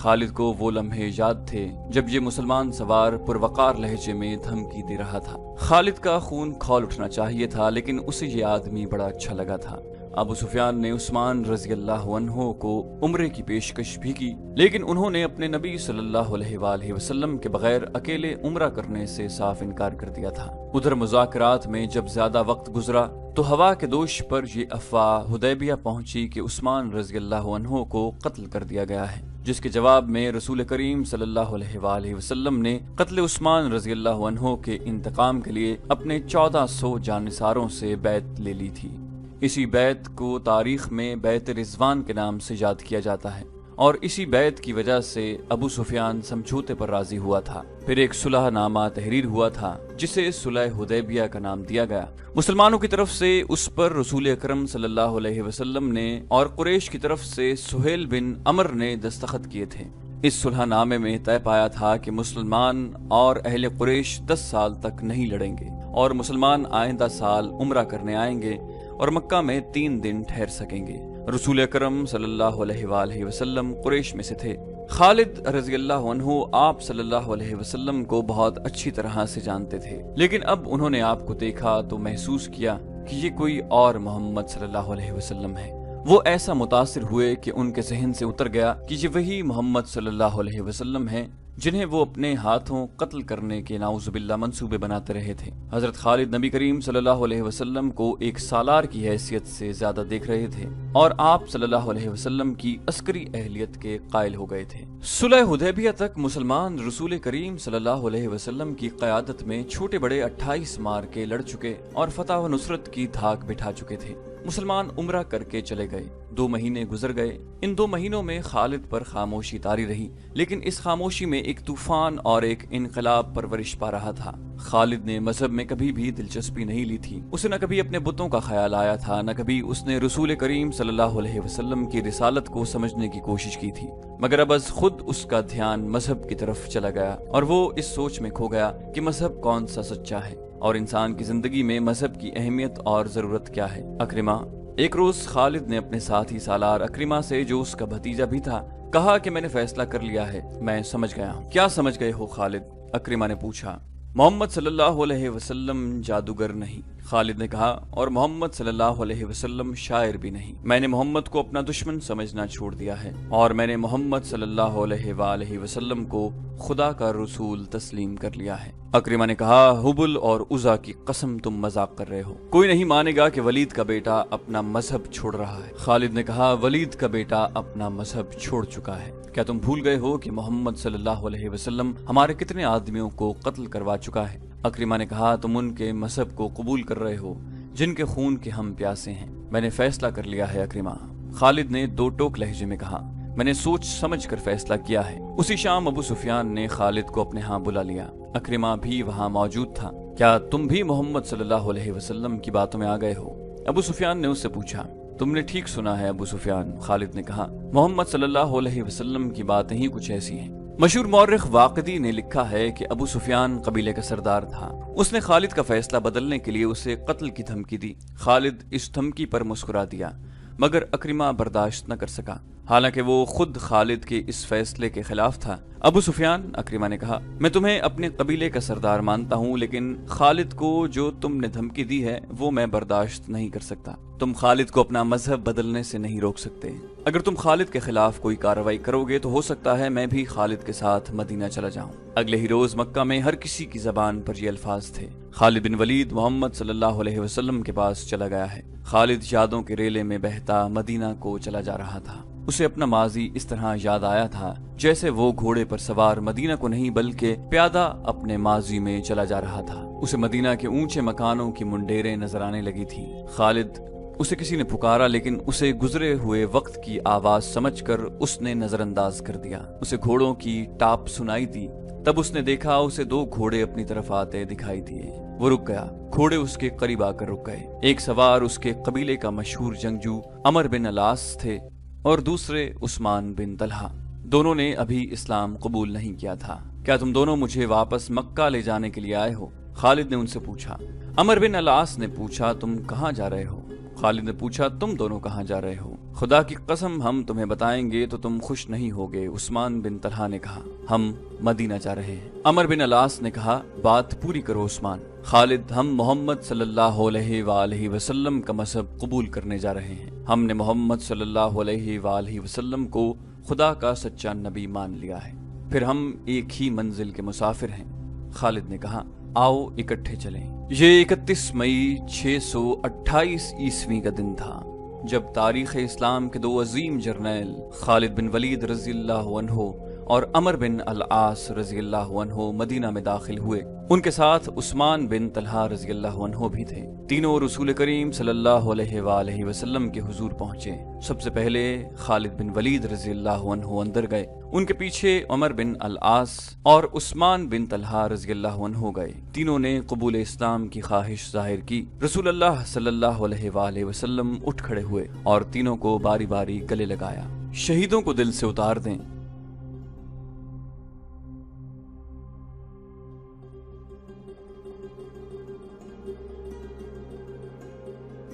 خالد کو وہ لمحے یاد تھے جب یہ مسلمان سوار پروقار لہجے میں دھمکی دے رہا تھا۔ خالد کا خون کھول اٹھنا چاہیے تھا، لیکن اسے یہ آدمی بڑا اچھا لگا تھا۔ ابو سفیان نے عثمان رضی اللہ عنہ کو عمرے کی پیشکش بھی کی، لیکن انہوں نے اپنے نبی صلی اللہ علیہ وآلہ وسلم کے بغیر اکیلے عمرہ کرنے سے صاف انکار کر دیا تھا۔ ادھر مذاکرات میں جب زیادہ وقت گزرا تو ہوا کے دوش پر یہ افواہ حدیبیہ پہنچی کہ عثمان رضی اللہ عنہ کو قتل کر دیا گیا ہے، جس کے جواب میں رسول کریم صلی اللہ علیہ وآلہ وسلم نے قتل عثمان رضی اللہ عنہ کے انتقام کے لیے اپنے 1400 جانثاروں سے بیعت لے لی تھی۔ اسی بیعت کو تاریخ میں بیعت رضوان کے نام سے یاد کیا جاتا ہے، اور اسی بیعت کی وجہ سے ابو سفیان سمجھوتے پر راضی ہوا تھا۔ پھر ایک صلح نامہ تحریر ہوا تھا جسے صلح حدیبیہ کا نام دیا گیا۔ مسلمانوں کی طرف سے اس پر رسول اکرم صلی اللہ علیہ وسلم نے اور قریش کی طرف سے سہیل بن عمر نے دستخط کیے تھے۔ اس صلح نامے میں طے پایا تھا کہ مسلمان اور اہل قریش 10 سال تک نہیں لڑیں گے، اور مسلمان آئندہ سال عمرہ کرنے آئیں گے اور مکہ میں 3 دن ٹھہر سکیں گے۔ رسول اکرم صلی اللہ علیہ وآلہ وسلم قریش میں سے تھے۔ خالد رضی اللہ عنہ آپ صلی اللہ علیہ وسلم کو بہت اچھی طرح سے جانتے تھے، لیکن اب انہوں نے آپ کو دیکھا تو محسوس کیا کہ یہ کوئی اور محمد صلی اللہ علیہ وسلم ہے۔ وہ ایسا متاثر ہوئے کہ ان کے ذہن سے اتر گیا کہ یہ وہی محمد صلی اللہ علیہ وسلم ہیں جنہیں وہ اپنے ہاتھوں قتل کرنے کے نعوذ باللہ منصوبے بناتے رہے تھے۔ حضرت خالد نبی کریم صلی اللہ علیہ وسلم کو ایک سالار کی حیثیت سے زیادہ دیکھ رہے تھے، اور آپ صلی اللہ علیہ وسلم کی عسکری اہلیت کے قائل ہو گئے تھے۔ صلح حدیبیہ تک مسلمان رسول کریم صلی اللہ علیہ وسلم کی قیادت میں چھوٹے بڑے 28 معرکے لڑ چکے اور فتح و نصرت کی دھاک بٹھا چکے تھے۔ مسلمان عمرہ کر کے چلے گئے۔ 2 مہینے گزر گئے۔ ان 2 مہینوں میں خالد پر خاموشی طاری رہی، لیکن اس خاموشی میں ایک طوفان اور ایک انقلاب پرورش پا رہا تھا۔ خالد نے مذہب میں کبھی بھی دلچسپی نہیں لی تھی۔ اسے نہ کبھی اپنے بتوں کا خیال آیا تھا، نہ کبھی اس نے رسول کریم صلی اللہ علیہ وسلم کی رسالت کو سمجھنے کی کوشش کی تھی، مگر اب از خود اس کا دھیان مذہب کی طرف چلا گیا، اور وہ اس سوچ میں کھو گیا کہ مذہب کون سا سچا ہے اور انسان کی زندگی میں مذہب کی اہمیت اور ضرورت کیا ہے۔ اکرمہ۔ ایک روز خالد نے اپنے ساتھی سالار اکرمہ سے، جو اس کا بھتیجا بھی تھا، کہا کہ میں نے فیصلہ کر لیا ہے، میں سمجھ گیا ہوں۔ کیا سمجھ گئے ہو خالد؟ اکرمہ نے پوچھا۔ محمد صلی اللہ علیہ وسلم جادوگر نہیں، خالد نے کہا، اور محمد صلی اللہ علیہ وسلم شاعر بھی نہیں۔ میں نے محمد کو اپنا دشمن سمجھنا چھوڑ دیا ہے، اور میں نے محمد صلی اللہ علیہ وآلہ وسلم کو خدا کا رسول تسلیم کر لیا ہے۔ اکرمہ نے کہا، حبل اور عزا کی قسم تم مذاق کر رہے ہو، کوئی نہیں مانے گا کہ ولید کا بیٹا اپنا مذہب چھوڑ رہا ہے۔ خالد نے کہا، ولید کا بیٹا اپنا مذہب چھوڑ چکا ہے۔ کیا تم بھول گئے ہو کہ محمد صلی اللہ علیہ وسلم ہمارے کتنے آدمیوں کو قتل کروا چکا ہے؟ اکرمہ نے کہا، تم ان کے مذہب کو قبول کر رہے ہو جن کے خون کے ہم پیاسے ہیں۔ میں نے فیصلہ کر لیا ہے اکرمہ، خالد نے 2 ٹوک لہجے میں کہا۔ میں نے سوچ سمجھ کر فیصلہ کیا ہے۔ اسی شام ابو سفیان نے خالد کو اپنے ہاں بلا لیا۔ اکرمہ بھی وہاں موجود تھا۔ کیا تم بھی محمد صلی اللہ علیہ وسلم کی باتوں میں آ گئے ہو؟ ابو سفیان نے اس سے پوچھا۔ تم نے ٹھیک سنا ہے ابو سفیان، خالد نے کہا، محمد صلی اللہ علیہ وسلم کی باتیں ہی کچھ ایسی ہیں۔ مشہور مورخ واقدی نے لکھا ہے کہ ابو سفیان قبیلے کا سردار تھا۔ اس نے خالد کا فیصلہ بدلنے کے لیے اسے قتل کی دھمکی دی۔ خالد اس دھمکی پر مسکرا دیا، مگر اکرمہ برداشت نہ کر سکا، حالانکہ وہ خود خالد کے اس فیصلے کے خلاف تھا۔ ابو سفیان، اکرمہ نے کہا، میں تمہیں اپنے قبیلے کا سردار مانتا ہوں، لیکن خالد کو جو تم نے دھمکی دی ہے وہ میں برداشت نہیں کر سکتا۔ تم خالد کو اپنا مذہب بدلنے سے نہیں روک سکتے۔ اگر تم خالد کے خلاف کوئی کارروائی کرو گے تو ہو سکتا ہے میں بھی خالد کے ساتھ مدینہ چلا جاؤں۔ اگلے ہی روز مکہ میں ہر کسی کی زبان پر یہ الفاظ تھے، خالد بن ولید محمد صلی اللہ علیہ وسلم کے پاس چلا گیا ہے۔ خالد یادوں کے ریلے میں بہتا مدینہ کو چلا جا رہا تھا۔ اسے اپنا ماضی اس طرح یاد آیا تھا جیسے وہ گھوڑے پر سوار مدینہ کو نہیں بلکہ پیادہ اپنے ماضی میں چلا جا رہا تھا۔ اسے مدینہ کے اونچے مکانوں کی منڈیریں نظر آنے لگی تھی۔ خالد، اسے کسی نے پکارا، لیکن اسے گزرے ہوئے وقت کی آواز سمجھ کر اس نے نظر انداز کر دیا۔ اسے گھوڑوں کی ٹاپ سنائی دی، تب اس نے دیکھا اسے 2 گھوڑے اپنی طرف آتے دکھائی دیے۔ وہ رک گیا، گھوڑے اس کے قریب آ کر رک گئے۔ ایک سوار اس کے قبیلے کا مشہور جنگجو عمر بن العاص تھے اور دوسرے عثمان بن طلحہ۔ دونوں نے ابھی اسلام قبول نہیں کیا تھا۔ کیا تم دونوں مجھے واپس مکہ لے جانے کے لیے آئے ہو؟ خالد نے ان سے پوچھا۔ عمر بن العاص نے پوچھا، تم کہاں جا رہے ہو؟ خالد نے پوچھا، تم دونوں کہاں جا رہے ہو؟ خدا کی قسم ہم تمہیں بتائیں گے تو تم خوش نہیں ہوگے، عثمان بن طلحہ نے کہا۔ ہم مدینہ جا رہے ہیں۔ عمر بن العاص نے کہا، بات پوری کرو عثمان۔ خالد، ہم محمد صلی اللہ علیہ وآلہ وسلم کا مذہب قبول کرنے جا رہے ہیں۔ ہم نے محمد صلی اللہ علیہ وآلہ وسلم کو خدا کا سچا نبی مان لیا ہے، پھر ہم ایک ہی منزل کے مسافر ہیں۔ خالد نے کہا، آؤ اکٹھے چلیں۔ یہ 31 مئی 628 عیسوی کا دن تھا جب تاریخ اسلام کے دو عظیم جرنیل خالد بن ولید رضی اللہ عنہ اور عمر بن العاص رضی اللہ عنہ مدینہ میں داخل ہوئے۔ ان کے ساتھ عثمان بن طلحہ رضی اللہ عنہ بھی تھے۔ تینوں رسول کریم صلی اللہ علیہ وآلہ وسلم کے حضور پہنچے۔ سب سے پہلے خالد بن ولید رضی اللہ عنہ اندر گئے، ان کے پیچھے عمر بن العاص اور عثمان بن طلحہ رضی اللہ عنہ گئے۔ تینوں نے قبول اسلام کی خواہش ظاہر کی۔ رسول اللہ صلی اللہ علیہ وآلہ وسلم اٹھ کھڑے ہوئے اور تینوں کو باری باری گلے لگایا۔ شہیدوں کو دل سے اتار دیں۔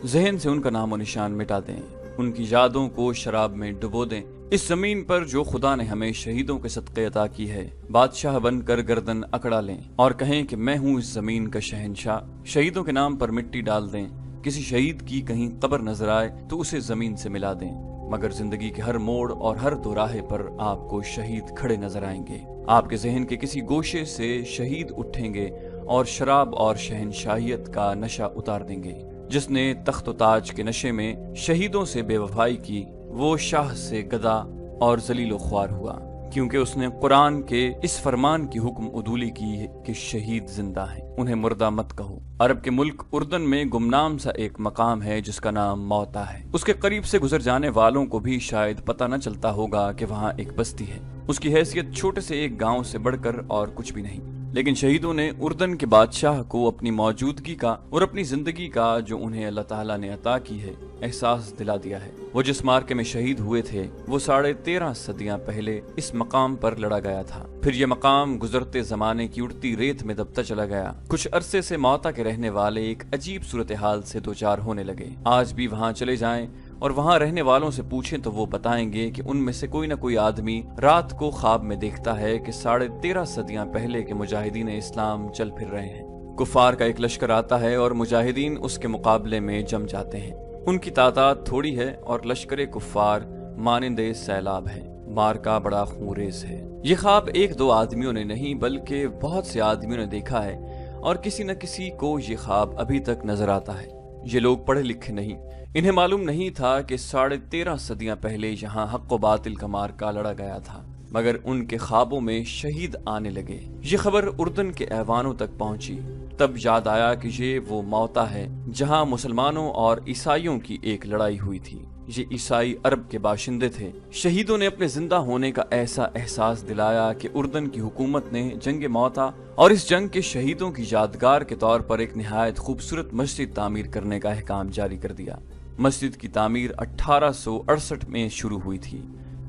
ذہن سے ان کا نام و نشان مٹا دیں، ان کی یادوں کو شراب میں ڈبو دیں۔ اس زمین پر جو خدا نے ہمیں شہیدوں کے صدقے عطا کی ہے، بادشاہ بن کر گردن اکڑا لیں اور کہیں کہ میں ہوں اس زمین کا شہنشاہ۔ شہیدوں کے نام پر مٹی ڈال دیں۔ کسی شہید کی کہیں قبر نظر آئے تو اسے زمین سے ملا دیں، مگر زندگی کے ہر موڑ اور ہر دوراہے پر آپ کو شہید کھڑے نظر آئیں گے۔ آپ کے ذہن کے کسی گوشے سے شہید اٹھیں گے اور شراب اور شہنشاہیت کا نشہ اتار دیں گے۔ جس نے تخت و تاج کے نشے میں شہیدوں سے بے وفائی کی، وہ شاہ سے گدا اور ذلیل و خوار ہوا، کیونکہ اس نے قرآن کے اس فرمان کی حکم عدولی کی کہ شہید زندہ ہیں، انہیں مردہ مت کہو۔ عرب کے ملک اردن میں گمنام سا ایک مقام ہے جس کا نام موتا ہے۔ اس کے قریب سے گزر جانے والوں کو بھی شاید پتہ نہ چلتا ہوگا کہ وہاں ایک بستی ہے۔ اس کی حیثیت چھوٹے سے ایک گاؤں سے بڑھ کر اور کچھ بھی نہیں، لیکن شہیدوں نے اردن کے بادشاہ کو اپنی موجودگی کا اور اپنی زندگی کا جو انہیں اللہ تعالیٰ نے عطا کی ہے احساس دلا دیا ہے۔ وہ جس مارکے میں شہید ہوئے تھے وہ 13.5 صدیاں پہلے اس مقام پر لڑا گیا تھا۔ پھر یہ مقام گزرتے زمانے کی اڑتی ریت میں دبتا چلا گیا۔ کچھ عرصے سے موتا کے رہنے والے ایک عجیب صورتحال سے دوچار ہونے لگے۔ آج بھی وہاں چلے جائیں اور وہاں رہنے والوں سے پوچھیں تو وہ بتائیں گے کہ ان میں سے کوئی نہ کوئی آدمی رات کو خواب میں دیکھتا ہے کہ 13.5 صدیاں پہلے کے مجاہدین اسلام چل پھر رہے ہیں۔ کفار کا ایک لشکر آتا ہے اور مجاہدین اس کے مقابلے میں جم جاتے ہیں۔ ان کی تعداد تھوڑی ہے اور لشکر کفار مانند سیلاب ہے۔ مارکا بڑا خونریز ہے۔ یہ خواب ایک دو آدمیوں نے نہیں بلکہ بہت سے آدمیوں نے دیکھا ہے، اور کسی نہ کسی کو یہ خواب ابھی تک نظر آتا ہے۔ یہ لوگ پڑھے لکھے نہیں، انہیں معلوم نہیں تھا کہ 13.5 صدیاں پہلے یہاں حق و باطل کا مارکا لڑا گیا تھا، مگر ان کے خوابوں میں شہید آنے لگے۔ یہ خبر اردن کے ایوانوں تک پہنچی۔ تب یاد آیا کہ یہ وہ موتا ہے جہاں مسلمانوں اور عیسائیوں کی ایک لڑائی ہوئی تھی۔ یہ عیسائی عرب کے باشندے تھے۔ شہیدوں نے اپنے زندہ ہونے کا ایسا احساس دلایا کہ اردن کی حکومت نے جنگ موتا اور اس جنگ کے شہیدوں کی یادگار کے طور پر ایک نہایت خوبصورت مسجد تعمیر کرنے کا احکام جاری کر دیا۔ مسجد کی تعمیر 1868 میں شروع ہوئی تھی۔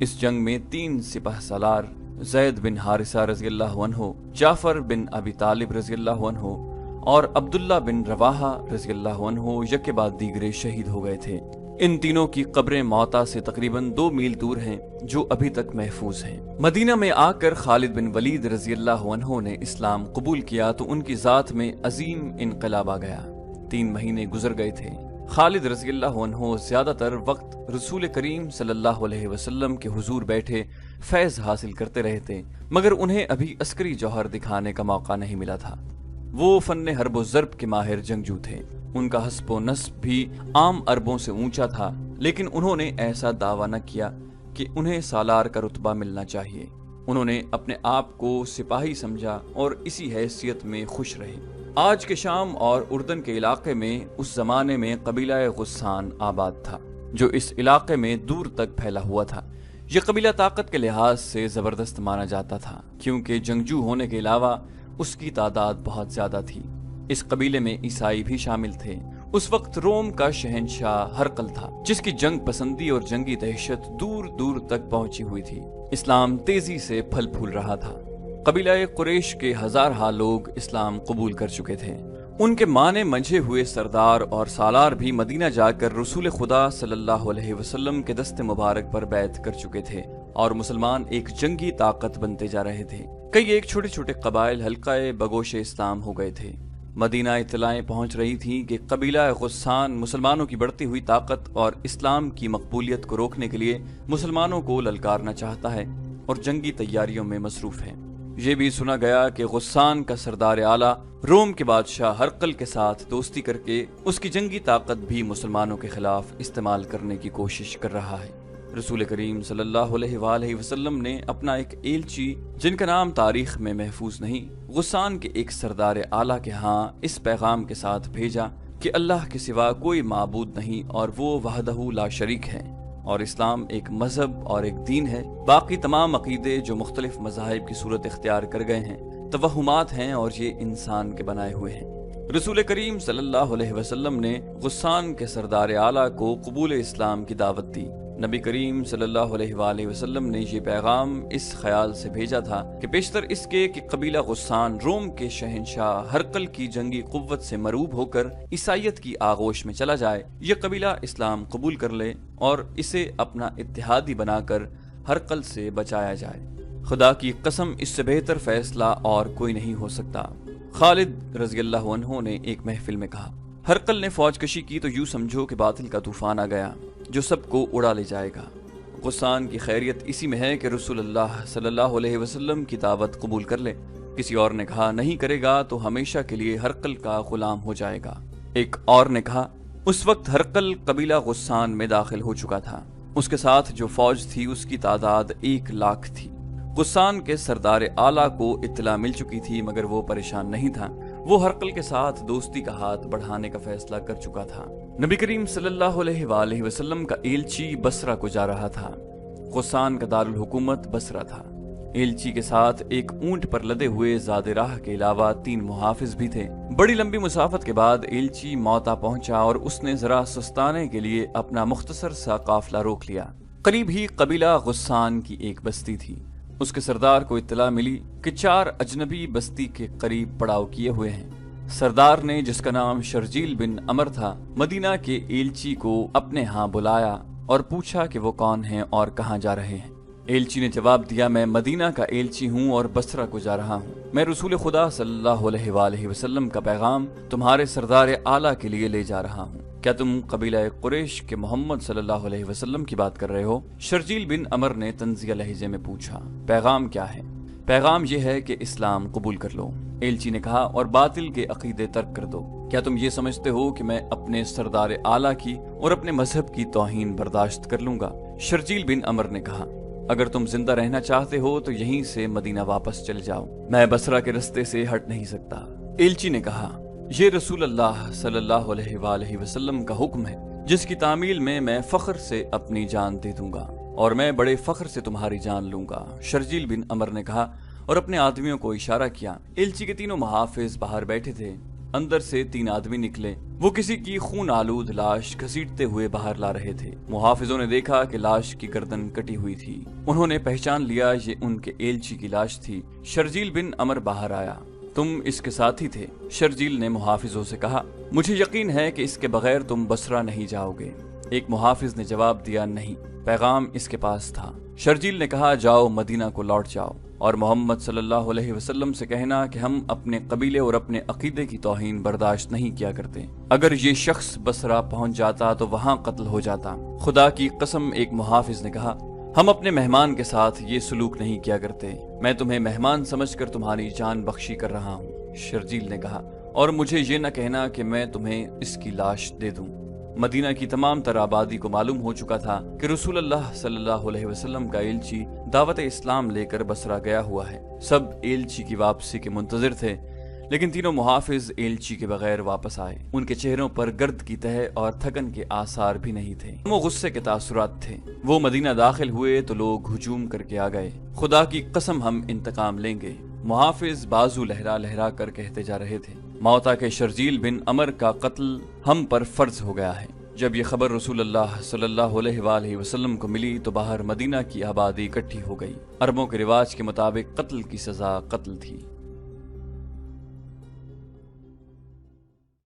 اس جنگ میں 3 سپہ سالار زید بن حارثہ رضی اللہ عنہ، جعفر بن ابی طالب رضی اللہ عنہ اور عبداللہ بن رواحہ رضی اللہ عنہ یکے بعد دیگرے شہید ہو گئے تھے۔ ان تینوں کی قبریں موتا سے تقریباً 2 میل دور ہیں جو ابھی تک محفوظ ہیں۔ مدینہ میں آ کر خالد بن ولید رضی اللہ عنہ نے اسلام قبول کیا تو ان کی ذات میں عظیم انقلاب آ گیا۔ 3 مہینے گزر گئے تھے۔ خالد رضی اللہ عنہ زیادہ تر وقت رسول کریم صلی اللہ علیہ وسلم کے حضور بیٹھے فیض حاصل کرتے رہے تھے، مگر انہیں ابھی عسکری جوہر دکھانے کا موقع نہیں ملا تھا۔ وہ فن حرب و ضرب کے ماہر جنگجو تھے۔ ان کا حسب و نسب بھی عام عربوں سے اونچا تھا، لیکن انہوں نے ایسا دعویٰ نہ کیا کہ انہیں سالار کا رتبہ ملنا چاہیے۔ انہوں نے اپنے آپ کو سپاہی سمجھا اور اسی حیثیت میں خوش رہے۔ آج کے شام اور اردن کے علاقے میں اس زمانے میں قبیلہ غسان آباد تھا، جو اس علاقے میں دور تک پھیلا ہوا تھا۔ یہ قبیلہ طاقت کے لحاظ سے زبردست مانا جاتا تھا، کیونکہ جنگجو ہونے کے علاوہ اس کی تعداد بہت زیادہ تھی۔ اس قبیلے میں عیسائی بھی شامل تھے۔ اس وقت روم کا شہنشاہ ہرقل تھا، جس کی جنگ پسندی اور جنگی دہشت دور دور تک پہنچی ہوئی تھی۔ اسلام تیزی سے پھل پھول رہا تھا۔ قبیلہ قریش کے 1000 لوگ اسلام قبول کر چکے تھے۔ ان کے مانے منجھے ہوئے سردار اور سالار بھی مدینہ جا کر رسول خدا صلی اللہ علیہ وسلم کے دست مبارک پر بیعت کر چکے تھے اور مسلمان ایک جنگی طاقت بنتے جا رہے تھے۔ کئی ایک چھوٹے چھوٹے قبائل حلقہ بگوش اسلام ہو گئے تھے۔ مدینہ اطلاعیں پہنچ رہی تھیں کہ قبیلہ غسان مسلمانوں کی بڑھتی ہوئی طاقت اور اسلام کی مقبولیت کو روکنے کے لیے مسلمانوں کو للکارنا چاہتا ہے اور جنگی تیاریوں میں مصروف ہے۔ یہ بھی سنا گیا کہ غسان کا سردار اعلیٰ روم کے بادشاہ ہرقل کے ساتھ دوستی کر کے اس کی جنگی طاقت بھی مسلمانوں کے خلاف استعمال کرنے کی کوشش کر رہا ہے۔ رسول کریم صلی اللہ علیہ وآلہ وسلم نے اپنا ایک ایلچی، جن کا نام تاریخ میں محفوظ نہیں، غسان کے ایک سردار اعلیٰ کے ہاں اس پیغام کے ساتھ بھیجا کہ اللہ کے سوا کوئی معبود نہیں اور وہ وحدہ لا شریک ہے، اور اسلام ایک مذہب اور ایک دین ہے۔ باقی تمام عقیدے جو مختلف مذاہب کی صورت اختیار کر گئے ہیں توہمات ہیں اور یہ انسان کے بنائے ہوئے ہیں۔ رسول کریم صلی اللہ علیہ وسلم نے غسان کے سردار اعلیٰ کو قبول اسلام کی دعوت دی۔ نبی کریم صلی اللہ علیہ وآلہ وسلم نے یہ پیغام اس خیال سے بھیجا تھا کہ بیشتر اس کے کہ قبیلہ غسان روم کے شہنشاہ ہرقل کی جنگی قوت سے مروب ہو کر عیسائیت کی آغوش میں چلا جائے، یہ قبیلہ اسلام قبول کر لے اور اسے اپنا اتحادی بنا کر ہرقل سے بچایا جائے۔ خدا کی قسم اس سے بہتر فیصلہ اور کوئی نہیں ہو سکتا۔ خالد رضی اللہ عنہ نے ایک محفل میں کہا، ہرقل نے فوج کشی کی تو یوں سمجھو کہ باطل کا طوفان آ گیا جو سب کو اڑا لے جائے گا۔ غسان کی خیریت اسی میں ہے کہ رسول اللہ صلی اللہ علیہ وسلم کی دعوت قبول کر لے۔ کسی اور نے کہا، نہیں کرے گا تو ہمیشہ کے لیے ہرقل کا غلام ہو جائے گا۔ ایک اور نے کہا، اس وقت ہرقل قبیلہ غسان میں داخل ہو چکا تھا، اس کے ساتھ جو فوج تھی اس کی تعداد 1,00,000 تھی۔ غسان کے سردار اعلیٰ کو اطلاع مل چکی تھی مگر وہ پریشان نہیں تھا، وہ ہرقل کے ساتھ دوستی کا ہاتھ بڑھانے کا فیصلہ کر چکا تھا۔ نبی کریم صلی اللہ علیہ وآلہ وسلم کا ایلچی بصرہ کو جا رہا تھا۔ غسان کا دارالحکومت بصرہ تھا۔ ایلچی کے ساتھ ایک اونٹ پر لدے ہوئے زاد راہ کے علاوہ 3 محافظ بھی تھے۔ بڑی لمبی مسافت کے بعد ایلچی موتا پہنچا اور اس نے ذرا سستانے کے لیے اپنا مختصر سا قافلہ روک لیا۔ قریب ہی قبیلہ غسان کی ایک بستی تھی۔ اس کے سردار کو اطلاع ملی کہ 4 اجنبی بستی کے قریب پڑاؤ کیے ہوئے ہیں۔ سردار نے، جس کا نام شرجیل بن عمر تھا، مدینہ کے ایلچی کو اپنے ہاں بلایا اور پوچھا کہ وہ کون ہیں اور کہاں جا رہے ہیں۔ ایلچی نے جواب دیا، میں مدینہ کا ایلچی ہوں اور بصرہ کو جا رہا ہوں۔ میں رسول خدا صلی اللہ علیہ وآلہ وسلم کا پیغام تمہارے سردار اعلیٰ کے لیے لے جا رہا ہوں۔ کیا تم قبیلہ قریش کے محمد صلی اللہ علیہ وسلم کی بات کر رہے ہو؟ شرجیل بن عمر نے طنزیہ لہجے میں پوچھا۔ پیغام کیا ہے؟ پیغام یہ ہے کہ اسلام قبول کر لو، ایلچی نے کہا، اور باطل کے عقیدے ترک کر دو۔ کیا تم یہ سمجھتے ہو کہ میں اپنے سردار اعلیٰ کی اور اپنے مذہب کی توہین برداشت کر لوں گا؟ شرجیل بن عمر نے کہا، اگر تم زندہ رہنا چاہتے ہو تو یہیں سے مدینہ واپس چل جاؤ، میں بصرہ کے رستے سے ہٹ نہیں سکتا۔ ایلچی نے کہا، یہ رسول اللہ صلی اللہ علیہ وآلہ وسلم کا حکم ہے جس کی تعمیل میں فخر سے اپنی جان دے دوں گا اور میں بڑے فخر سے تمہاری جان لوں گا، شرجیل بن عمر نے کہا اور اپنے آدمیوں کو اشارہ کیا۔ ایلچی کے 3 محافظ باہر بیٹھے تھے۔ اندر سے 3 آدمی نکلے، وہ کسی کی خون آلود لاش گھسیٹتے ہوئے باہر لا رہے تھے۔ محافظوں نے دیکھا کہ لاش کی گردن کٹی ہوئی تھی، انہوں نے پہچان لیا یہ ان کے ایلچی کی لاش تھی۔ شرجیل بن عمر باہر آیا، تم اس کے ساتھی تھے؟ شرجیل نے محافظوں سے کہا، مجھے یقین ہے کہ اس کے بغیر تم بصرہ نہیں جاؤ گے۔ ایک محافظ نے جواب دیا، نہیں، پیغام اس کے پاس تھا۔ شرجیل نے کہا، جاؤ مدینہ کو لوٹ جاؤ اور محمد صلی اللہ علیہ وسلم سے کہنا کہ ہم اپنے قبیلے اور اپنے عقیدے کی توہین برداشت نہیں کیا کرتے۔ اگر یہ شخص بصرہ پہنچ جاتا تو وہاں قتل ہو جاتا۔ خدا کی قسم، ایک محافظ نے کہا، ہم اپنے مہمان کے ساتھ یہ سلوک نہیں کیا کرتے، میں تمہیں مہمان سمجھ کر تمہاری جان بخشی کر رہا ہوں۔ شرجیل نے کہا، اور مجھے یہ نہ کہنا کہ میں تمہیں اس کی لاش دے دوں۔ مدینہ کی تمام تر آبادی کو معلوم ہو چکا تھا کہ رسول اللہ صلی اللہ علیہ وسلم کا ایلچی دعوت اسلام لے کر بصرہ گیا ہوا ہے۔ سب ایلچی کی واپسی کے منتظر تھے، لیکن 3 محافظ ایلچی کے بغیر واپس آئے۔ ان کے چہروں پر گرد کی تہ اور تھکن کے آثار بھی نہیں تھے، وہ غصے کے تاثرات تھے۔ وہ مدینہ داخل ہوئے تو لوگ ہجوم کر کے آ گئے، خدا کی قسم ہم انتقام لیں گے۔ محافظ بازو لہرا لہرا کر کہتے جا رہے تھے، موتا کے شرجیل بن عمر کا قتل ہم پر فرض ہو گیا ہے۔ جب یہ خبر رسول اللہ صلی اللہ علیہ وآلہ وسلم کو ملی تو باہر مدینہ کی آبادی اکٹھی ہو گئی۔ عربوں کے رواج کے مطابق قتل کی سزا قتل تھی۔